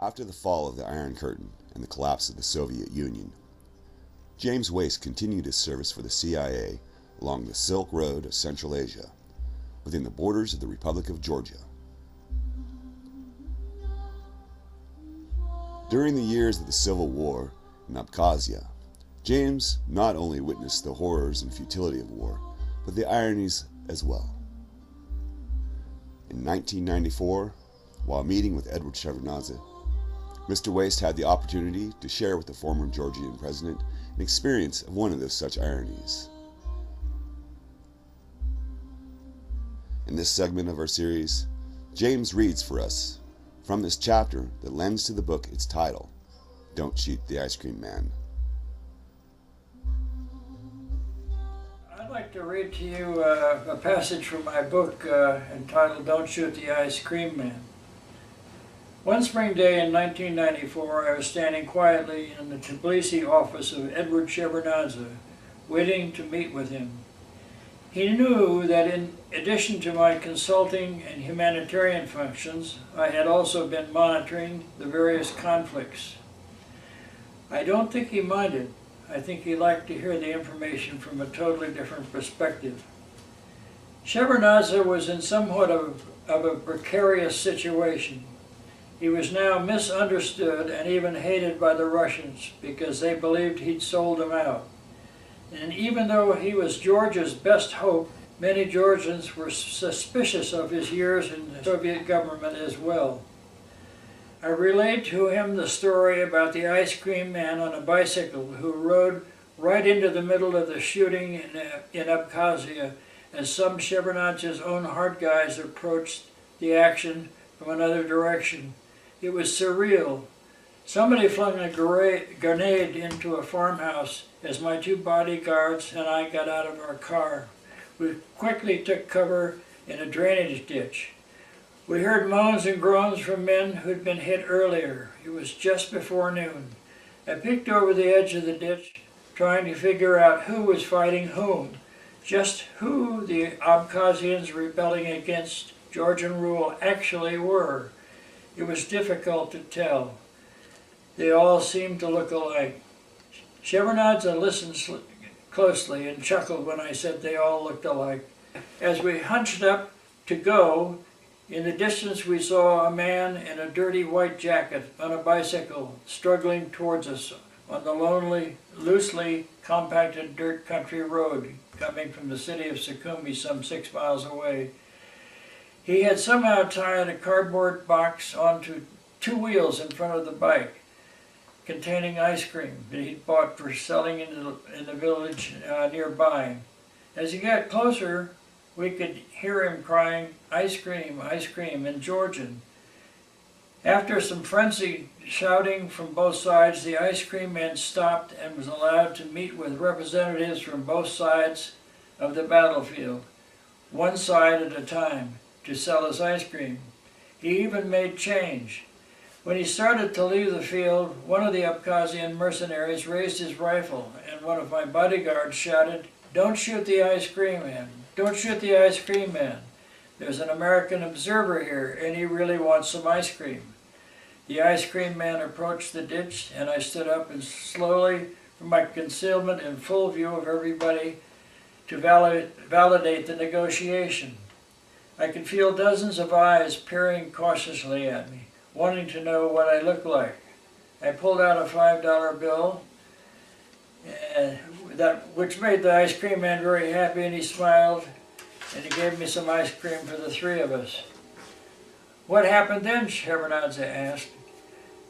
After the fall of the Iron Curtain and the collapse of the Soviet Union, James Waste continued his service for the CIA along the Silk Road of Central Asia, within the borders of the Republic of Georgia. During the years of the Civil War in Abkhazia, James not only witnessed the horrors and futility of war, but the ironies as well. In 1994, while meeting with Eduard Shevardnadze, Mr. Waste had the opportunity to share with the former Georgian president an experience of one of those such ironies. In this segment of our series, James reads for us from this chapter that lends to the book its title, Don't Shoot the Ice Cream Man. I'd like to read to you a passage from my book entitled Don't Shoot the Ice Cream Man. One spring day in 1994, I was standing quietly in the Tbilisi office of Eduard Shevardnadze, waiting to meet with him. He knew that in addition to my consulting and humanitarian functions, I had also been monitoring the various conflicts. I don't think he minded. I think he liked to hear the information from a totally different perspective. Shevardnadze was in somewhat of a precarious situation. He was now misunderstood and even hated by the Russians because they believed he'd sold them out. And even though he was Georgia's best hope, many Georgians were suspicious of his years in the Soviet government as well. I relayed to him the story about the ice cream man on a bicycle who rode right into the middle of the shooting in Abkhazia as some Shevardnadze's own hard guys approached the action from another direction. It was surreal. Somebody flung a grenade into a farmhouse as my two bodyguards and I got out of our car. We quickly took cover in a drainage ditch. We heard moans and groans from men who'd been hit earlier. It was just before noon. I peeked over the edge of the ditch, trying to figure out who was fighting whom, just who the Abkhazians rebelling against Georgian rule actually were. It was difficult to tell. They all seemed to look alike. Shevardnadze listened closely and chuckled when I said they all looked alike. As we hunched up to go, in the distance we saw a man in a dirty white jacket on a bicycle struggling towards us on the lonely, loosely compacted dirt country road coming from the city of Sukhumi some 6 miles away. He had somehow tied a cardboard box onto 2 wheels in front of the bike, containing ice cream that he'd bought for selling in the village nearby. As he got closer, we could hear him crying, ice cream, in Georgian. After some frenzied shouting from both sides, the ice cream man stopped and was allowed to meet with representatives from both sides of the battlefield, one side at a time, to sell his ice cream. He even made change. When he started to leave the field, one of the Abkhazian mercenaries raised his rifle, and one of my bodyguards shouted, "Don't shoot the ice cream man! Don't shoot the ice cream man! There's an American observer here, and he really wants some ice cream." The ice cream man approached the ditch, and I stood up and slowly, from my concealment in full view of everybody, to validate the negotiation. I could feel dozens of eyes peering cautiously at me, wanting to know what I looked like. I pulled out a $5 bill, which made the ice cream man very happy, and he smiled, and he gave me some ice cream for the 3 of us. "What happened then?" Shevardnadze asked.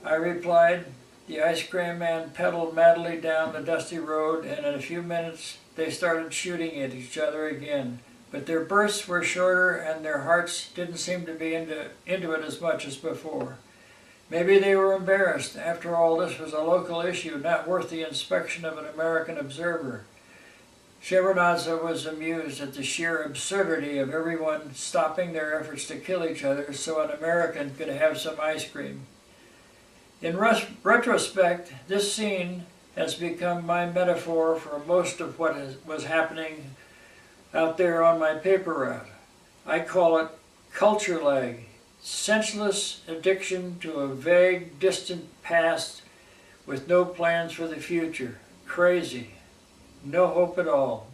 I replied, the ice cream man pedaled madly down the dusty road, and in a few minutes they started shooting at each other again. But their bursts were shorter and their hearts didn't seem to be into it as much as before. Maybe they were embarrassed. After all, this was a local issue, not worth the inspection of an American observer. Shevardnadze was amused at the sheer absurdity of everyone stopping their efforts to kill each other so an American could have some ice cream. In retrospect, this scene has become my metaphor for most of what was happening out there on my paper route. I call it culture lag. senseless addiction to a vague, distant past with no plans for the future. Crazy. No hope at all.